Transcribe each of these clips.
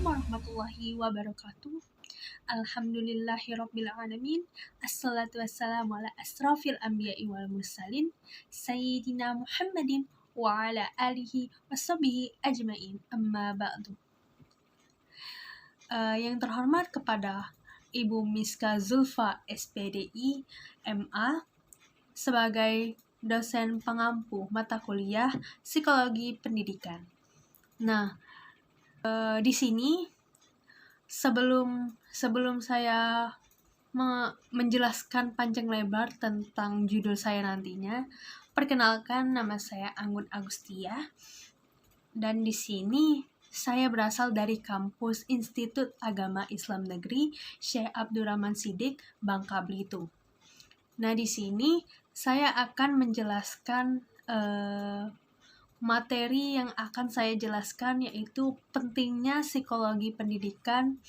Assalamualaikum warahmatullahi wabarakatuh. Alhamdulillahirrabbilalamin. Assalatu wassalamu ala asrafil anbiya'i wal mursalin Sayyidina Muhammadin wa ala alihi washabihi ajmain. Amma ba'du. Yang terhormat kepada Ibu Miska Zulfa SPDI MA sebagai dosen pengampu mata kuliah Psikologi Pendidikan. Nah, di sini sebelum saya menjelaskan panjang lebar tentang judul saya nantinya, perkenalkan, nama saya Anggun Agustia, dan di sini saya berasal dari kampus Institut Agama Islam Negeri Syekh Abdurrahman Siddiq, Bangka Belitung. Nah, di sini saya akan menjelaskan materi yang akan saya jelaskan, yaitu pentingnya psikologi pendidikan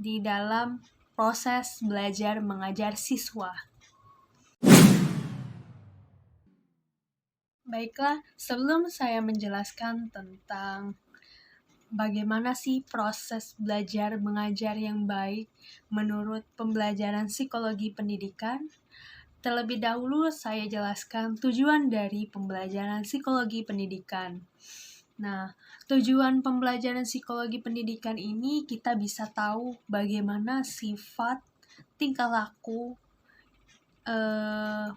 di dalam proses belajar mengajar siswa. Baiklah, sebelum saya menjelaskan tentang bagaimana sih proses belajar mengajar yang baik menurut pembelajaran psikologi pendidikan, terlebih dahulu saya jelaskan tujuan dari pembelajaran psikologi pendidikan. Nah, tujuan pembelajaran psikologi pendidikan ini kita bisa tahu bagaimana sifat, tingkah laku,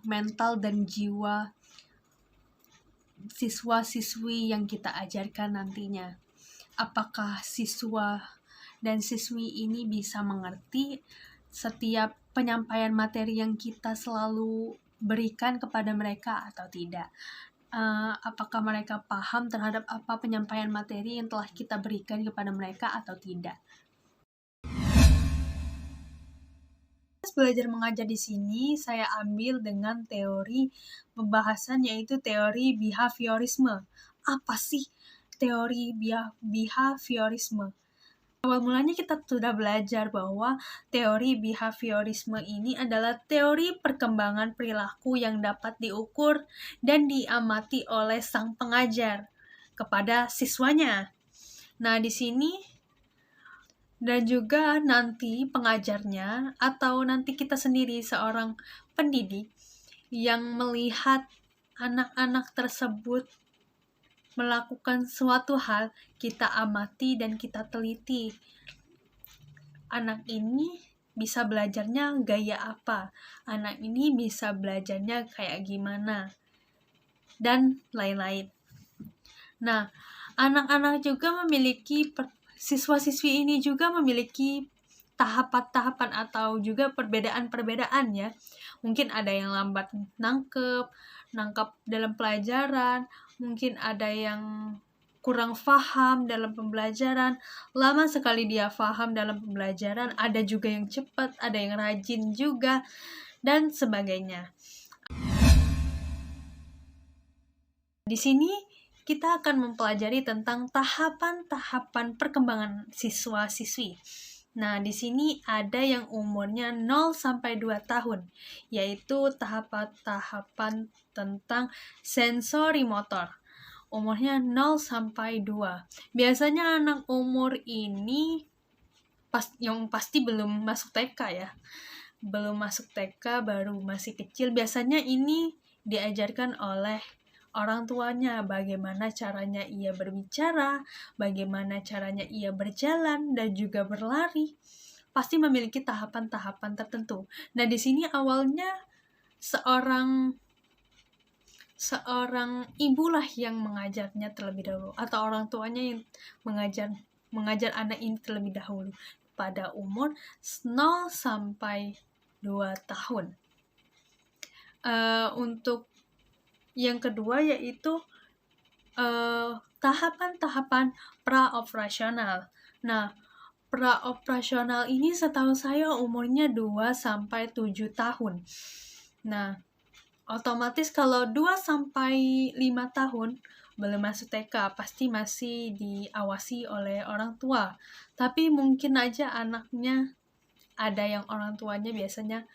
mental dan jiwa siswa-siswi yang kita ajarkan nantinya. Apakah siswa dan siswi ini bisa mengerti setiap penyampaian materi yang kita selalu berikan kepada mereka atau tidak? Apakah mereka paham terhadap apa penyampaian materi yang telah kita berikan kepada mereka atau tidak? Belajar mengajar di sini saya ambil dengan teori pembahasan, yaitu teori behaviorisme. Apa sih teori behaviorisme? Awal mulanya kita sudah belajar bahwa teori behaviorisme ini adalah teori perkembangan perilaku yang dapat diukur dan diamati oleh sang pengajar kepada siswanya. Nah, di sini dan juga nanti pengajarnya atau nanti kita sendiri seorang pendidik yang melihat anak-anak tersebut melakukan suatu hal, kita amati dan kita teliti. Anak ini bisa belajarnya gaya apa? Anak ini bisa belajarnya kayak gimana? Dan lain-lain. Nah, anak-anak juga memiliki, siswa-siswi ini juga memiliki tahapan-tahapan atau juga perbedaan-perbedaan ya. Mungkin ada yang lambat nangkep dalam pelajaran, mungkin ada yang kurang paham dalam pembelajaran, lama sekali dia paham dalam pembelajaran, ada juga yang cepat, ada yang rajin juga, dan sebagainya. Di sini kita akan mempelajari tentang tahapan-tahapan perkembangan siswa-siswi. Nah, di sini ada yang umurnya 0 sampai 2 tahun, yaitu tahapan-tahapan tentang sensori motor. Umurnya 0 sampai 2. Biasanya anak umur ini yang pasti belum masuk TK ya. Belum masuk TK, baru masih kecil. Biasanya ini diajarkan oleh orang tuanya, bagaimana caranya ia berbicara, bagaimana caranya ia berjalan dan juga berlari. Pasti memiliki tahapan-tahapan tertentu. Nah, di sini awalnya seorang ibulah yang mengajarnya terlebih dahulu, atau orang tuanya yang mengajar anak ini terlebih dahulu pada umur 0 sampai 2 tahun. Untuk yang kedua yaitu tahapan-tahapan pra-operasional. Nah, pra-operasional ini setahu saya umurnya 2 sampai 7 tahun. Nah, otomatis kalau 2 sampai 5 tahun belum masuk TK, pasti masih diawasi oleh orang tua. Tapi mungkin aja anaknya ada yang orang tuanya biasanya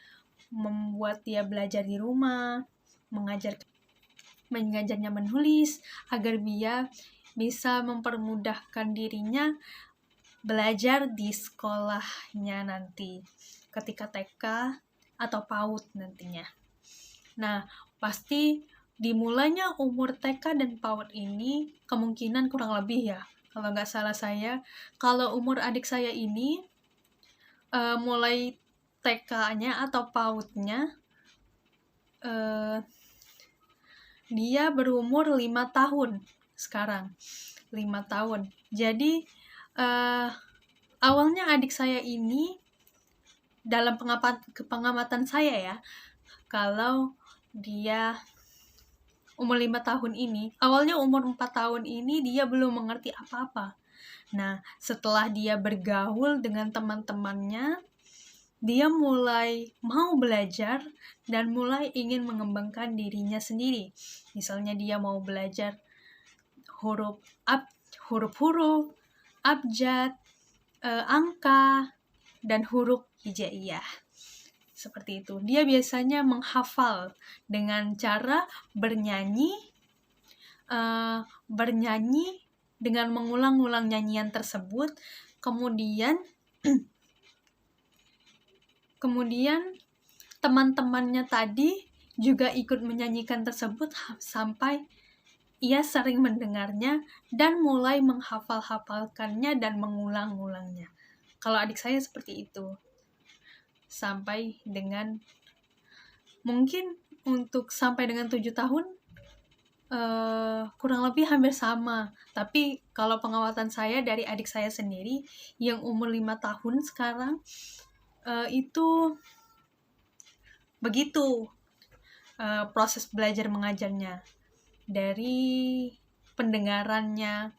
membuat dia belajar di rumah, mengajarnya menulis agar dia bisa mempermudahkan dirinya belajar di sekolahnya nanti, ketika TK atau PAUD nantinya. Nah, pasti dimulainya umur TK dan PAUD ini kemungkinan kurang lebih ya, kalau nggak salah saya, kalau umur adik saya ini mulai TK-nya atau PAUD-nya dia berumur 5 tahun sekarang. 5 tahun. Jadi awalnya adik saya ini dalam pengamatan saya ya, kalau dia umur 5 tahun ini, awalnya umur 4 tahun ini dia belum mengerti apa-apa. Nah, setelah dia bergaul dengan teman-temannya, dia mulai mau belajar dan mulai ingin mengembangkan dirinya sendiri. Misalnya dia mau belajar huruf-huruf, abjad, angka, dan huruf hijaiyah. Seperti itu. Dia biasanya menghafal dengan cara bernyanyi dengan mengulang-ulang nyanyian tersebut. Kemudian teman-temannya tadi juga ikut menyanyikan tersebut sampai ia sering mendengarnya dan mulai menghafal-hafalkannya dan mengulang-ulangnya. Kalau adik saya seperti itu. Sampai dengan mungkin untuk sampai dengan 7 tahun kurang lebih hampir sama. Tapi kalau pengamatan saya dari adik saya sendiri yang umur 5 tahun sekarang itu begitu proses belajar mengajarnya, dari pendengarannya,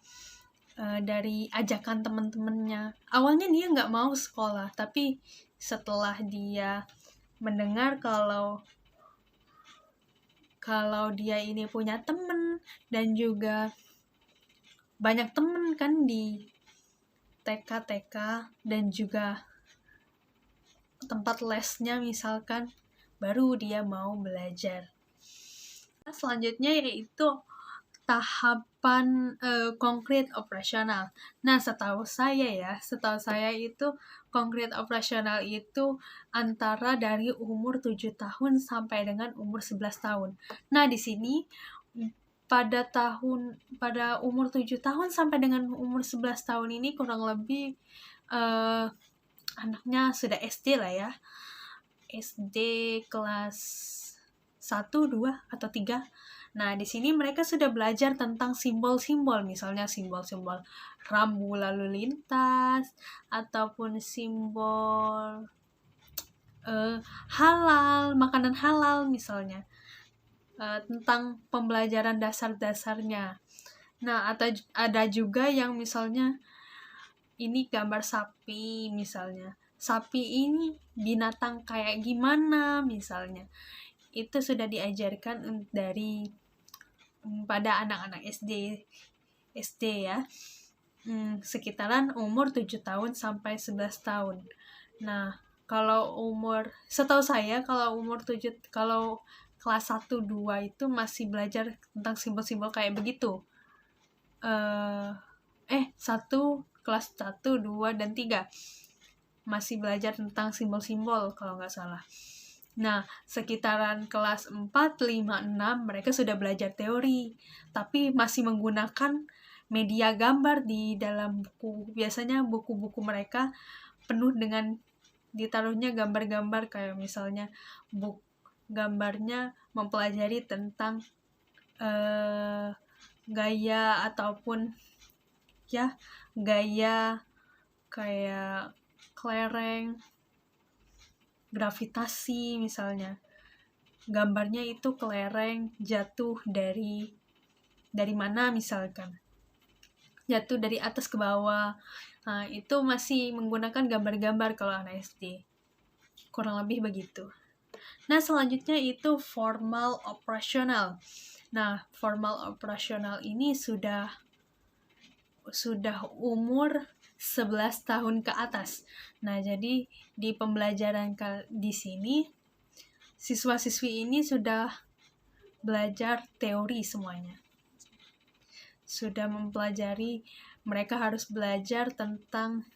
dari ajakan teman-temannya. Awalnya dia nggak mau sekolah, tapi setelah dia mendengar kalau dia ini punya teman dan juga banyak teman kan di TK dan juga tempat lesnya misalkan, baru dia mau belajar. Selanjutnya yaitu tahapan konkret operasional. Nah, setahu saya itu konkret operasional itu antara dari umur 7 tahun sampai dengan umur 11 tahun. Nah, di sini pada umur 7 tahun sampai dengan umur 11 tahun ini kurang lebih anaknya sudah SD lah ya. SD kelas 1, 2, atau 3. Nah, di sini mereka sudah belajar tentang simbol-simbol, misalnya simbol-simbol rambu lalu lintas, ataupun simbol halal, makanan halal misalnya, tentang pembelajaran dasar-dasarnya. Nah, atau ada juga yang misalnya ini gambar sapi misalnya. Sapi ini binatang kayak gimana misalnya. Itu sudah diajarkan dari pada anak-anak SD ya. Sekitaran umur 7 tahun sampai 11 tahun. Nah, kalau setahu saya kalau kelas 1, 2 itu masih belajar tentang simbol-simbol kayak begitu. Kelas 1, 2, dan 3 masih belajar tentang simbol-simbol kalau nggak salah. Nah, sekitaran kelas 4, 5, 6 mereka sudah belajar teori, tapi masih menggunakan media gambar di dalam buku. Biasanya buku-buku mereka penuh dengan ditaruhnya gambar-gambar, kayak misalnya gambarnya mempelajari tentang gaya ataupun ya gaya kayak kelereng, gravitasi misalnya. Gambarnya itu kelereng jatuh dari mana misalkan. Jatuh dari atas ke bawah. Nah, itu masih menggunakan gambar-gambar kalau anak SD. Kurang lebih begitu. Nah, selanjutnya itu formal operasional. Nah, formal operasional ini sudah umur 11 tahun ke atas. Nah, jadi di pembelajaran di sini siswa-siswi ini sudah belajar teori semuanya. sudah mempelajari, mereka harus belajar tentang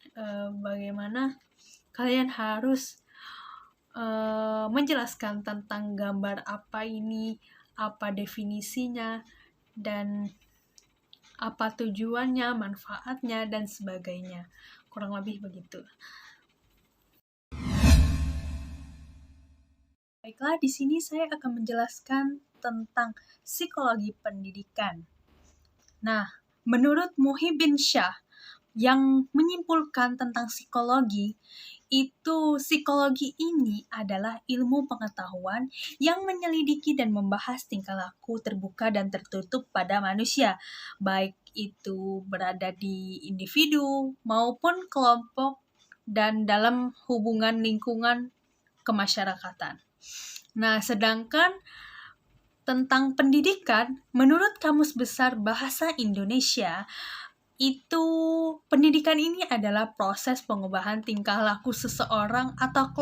bagaimana kalian harus menjelaskan tentang gambar apa ini, apa definisinya, dan apa tujuannya, manfaatnya, dan sebagainya. Kurang lebih begitu. Baiklah, di sini saya akan menjelaskan tentang psikologi pendidikan. Nah, menurut Muhyiddin Shah, yang menyimpulkan tentang psikologi, itu psikologi ini adalah ilmu pengetahuan yang menyelidiki dan membahas tingkah laku terbuka dan tertutup pada manusia, baik itu berada di individu maupun kelompok dan dalam hubungan lingkungan kemasyarakatan. Nah, sedangkan tentang pendidikan, menurut Kamus Besar Bahasa Indonesia, itu pendidikan ini adalah proses pengubahan tingkah laku seseorang atau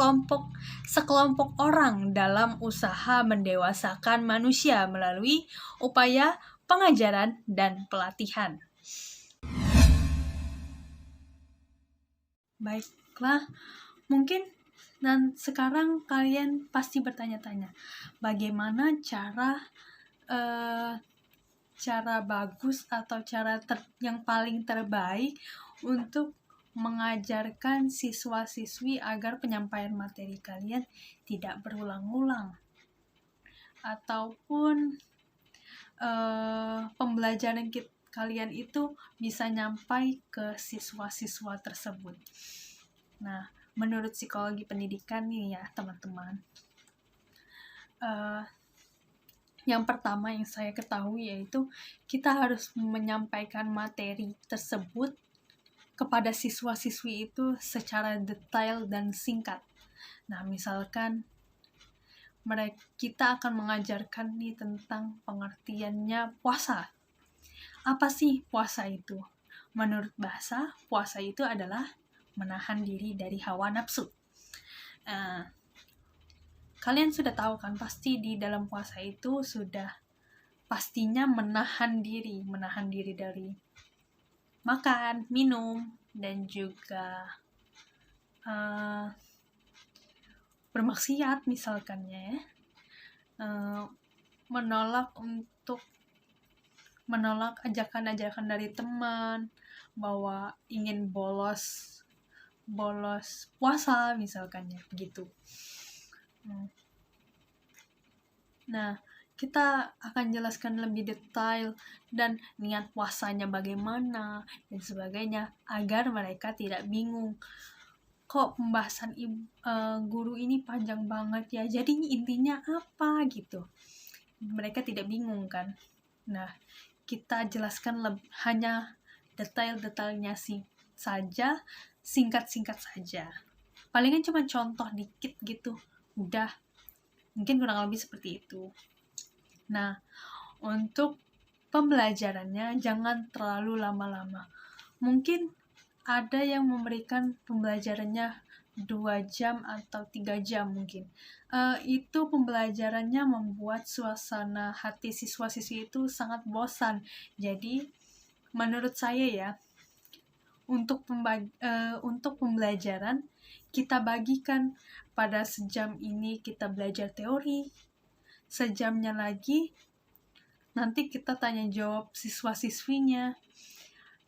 sekelompok orang dalam usaha mendewasakan manusia melalui upaya pengajaran dan pelatihan. Baiklah, mungkin sekarang kalian pasti bertanya-tanya, bagaimana cara bagus atau cara yang paling terbaik untuk mengajarkan siswa-siswi agar penyampaian materi kalian tidak berulang-ulang, ataupun pembelajaran kalian itu bisa nyampai ke siswa-siswa tersebut. Nah, menurut psikologi pendidikan nih ya teman-teman, yang pertama yang saya ketahui yaitu kita harus menyampaikan materi tersebut kepada siswa-siswi itu secara detail dan singkat. Nah, misalkan kita akan mengajarkan nih tentang pengertiannya puasa. Apa sih puasa itu? Menurut bahasa, puasa itu adalah menahan diri dari hawa nafsu. Kalian sudah tahu kan, pasti di dalam puasa itu sudah pastinya menahan diri dari makan, minum, dan juga bermaksiat misalkannya ya. Menolak ajakan-ajakan dari teman bahwa ingin bolos puasa misalkannya begitu. Nah, kita akan jelaskan lebih detail dan niat puasanya bagaimana dan sebagainya agar mereka tidak bingung. Kok pembahasan guru ini panjang banget ya, jadi intinya apa gitu. Mereka tidak bingung kan. Nah, kita jelaskan hanya detail-detailnya saja, singkat-singkat saja. Palingan cuma contoh dikit gitu, udah. Mungkin kurang lebih seperti itu. Nah, untuk pembelajarannya jangan terlalu lama-lama. Mungkin ada yang memberikan pembelajarannya 2 jam atau 3 jam mungkin. Itu pembelajarannya membuat suasana hati siswa-siswi itu sangat bosan. Jadi, menurut saya ya, untuk pembelajaran kita bagikan pada sejam ini kita belajar teori, sejamnya lagi nanti kita tanya jawab siswa-siswinya.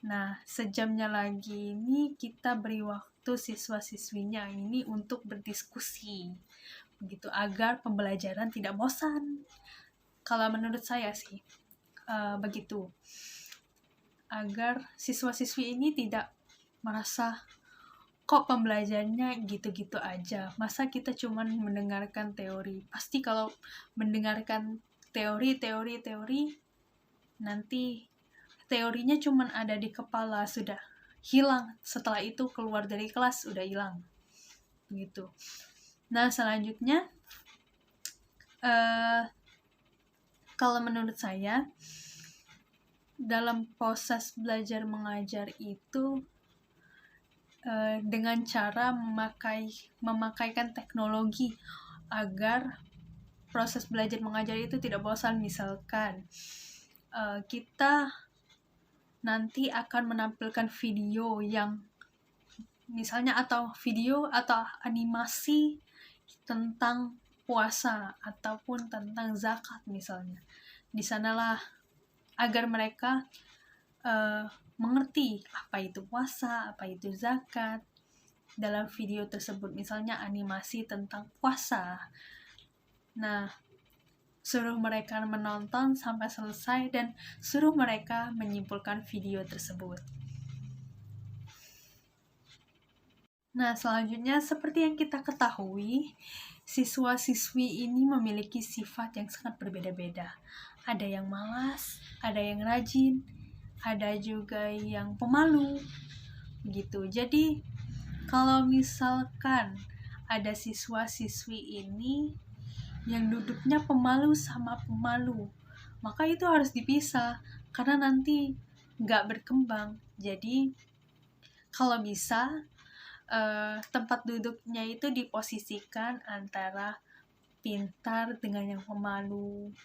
Nah, sejamnya lagi ini kita beri waktu siswa-siswinya ini untuk berdiskusi begitu agar pembelajaran tidak bosan. Kalau menurut saya sih begitu, agar siswa-siswi ini tidak merasa kok pembelajarannya gitu-gitu aja, masa kita cuman mendengarkan teori. Pasti kalau mendengarkan teori nanti teorinya cuman ada di kepala, sudah hilang, setelah itu keluar dari kelas udah hilang gitu. Nah, selanjutnya kalau menurut saya dalam proses belajar mengajar itu dengan cara memakaikan teknologi agar proses belajar mengajar itu tidak bosan. Misalkan kita nanti akan menampilkan video yang misalnya atau video atau animasi tentang puasa ataupun tentang zakat misalnya. Di sanalah agar mereka mengerti apa itu puasa, apa itu zakat. Dalam video tersebut misalnya animasi tentang puasa. Nah, suruh mereka menonton sampai selesai dan suruh mereka menyimpulkan video tersebut. Nah, selanjutnya seperti yang kita ketahui, siswa-siswi ini memiliki sifat yang sangat berbeda-beda. Ada yang malas, ada yang rajin, ada juga yang pemalu, gitu. Jadi, kalau misalkan ada siswa-siswi ini yang duduknya pemalu sama pemalu, maka itu harus dipisah, karena nanti nggak berkembang. Jadi, kalau bisa, tempat duduknya itu diposisikan antara pintar dengan yang pemalu,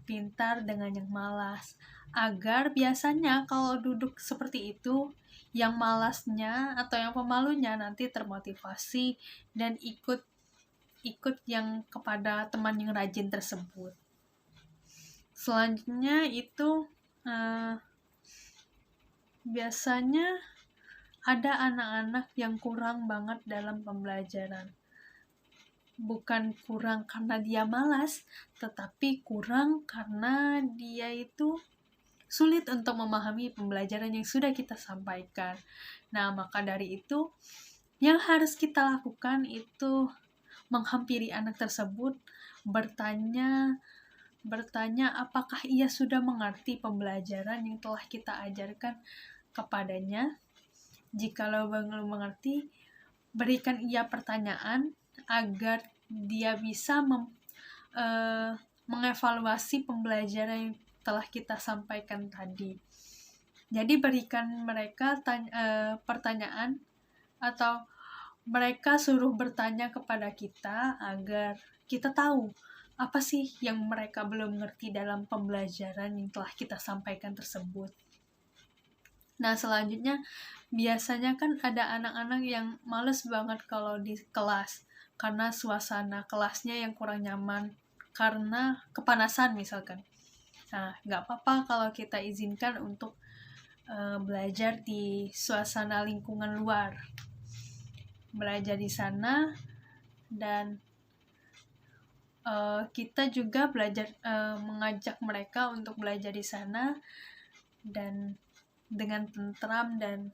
pintar dengan yang malas, agar biasanya kalau duduk seperti itu, yang malasnya atau yang pemalunya nanti termotivasi dan ikut yang kepada teman yang rajin tersebut. Selanjutnya itu biasanya ada anak-anak yang kurang banget dalam pembelajaran. Bukan kurang karena dia malas, tetapi kurang karena dia itu sulit untuk memahami pembelajaran yang sudah kita sampaikan. Nah, maka dari itu, yang harus kita lakukan itu menghampiri anak tersebut, bertanya apakah ia sudah mengerti pembelajaran yang telah kita ajarkan kepadanya. Jikalau belum mengerti, berikan ia pertanyaan agar dia bisa mengevaluasi pembelajaran yang telah kita sampaikan tadi. Jadi berikan mereka pertanyaan atau mereka suruh bertanya kepada kita agar kita tahu apa sih yang mereka belum mengerti dalam pembelajaran yang telah kita sampaikan tersebut. Nah, selanjutnya biasanya kan ada anak-anak yang males banget kalau di kelas karena suasana kelasnya yang kurang nyaman karena kepanasan misalkan. Nah, nggak apa-apa kalau kita izinkan untuk belajar di suasana lingkungan luar. Belajar di sana dan kita juga belajar mengajak mereka untuk belajar di sana dan dengan tentram dan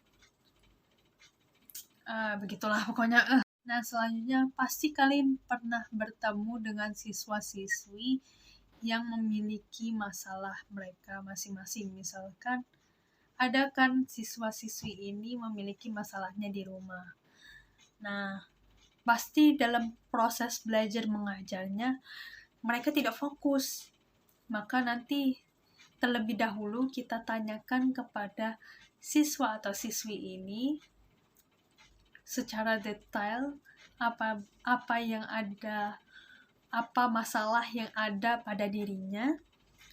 begitulah pokoknya. Nah, selanjutnya pasti kalian pernah bertemu dengan siswa-siswi yang memiliki masalah mereka masing-masing. Misalkan ada kan siswa-siswi ini memiliki masalahnya di rumah. Nah, pasti dalam proses belajar mengajarnya mereka tidak fokus. Maka nanti terlebih dahulu kita tanyakan kepada siswa atau siswi ini secara detail apa yang ada, apa masalah yang ada pada dirinya.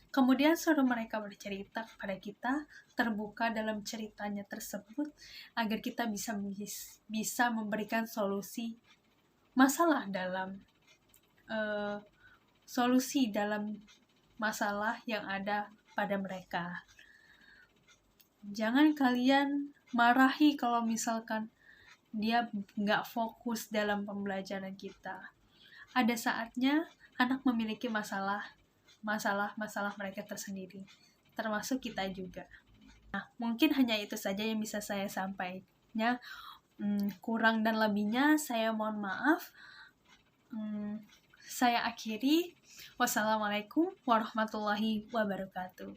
Kemudian suruh mereka bercerita kepada kita, terbuka dalam ceritanya tersebut agar kita bisa memberikan solusi masalah dalam masalah yang ada pada mereka. Jangan kalian marahi kalau misalkan dia nggak fokus dalam pembelajaran kita. Ada saatnya anak memiliki masalah mereka tersendiri, termasuk kita juga. Nah, mungkin hanya itu saja yang bisa saya sampaikan. Kurang dan lebihnya saya mohon maaf. Saya akhiri. Wassalamualaikum warahmatullahi wabarakatuh.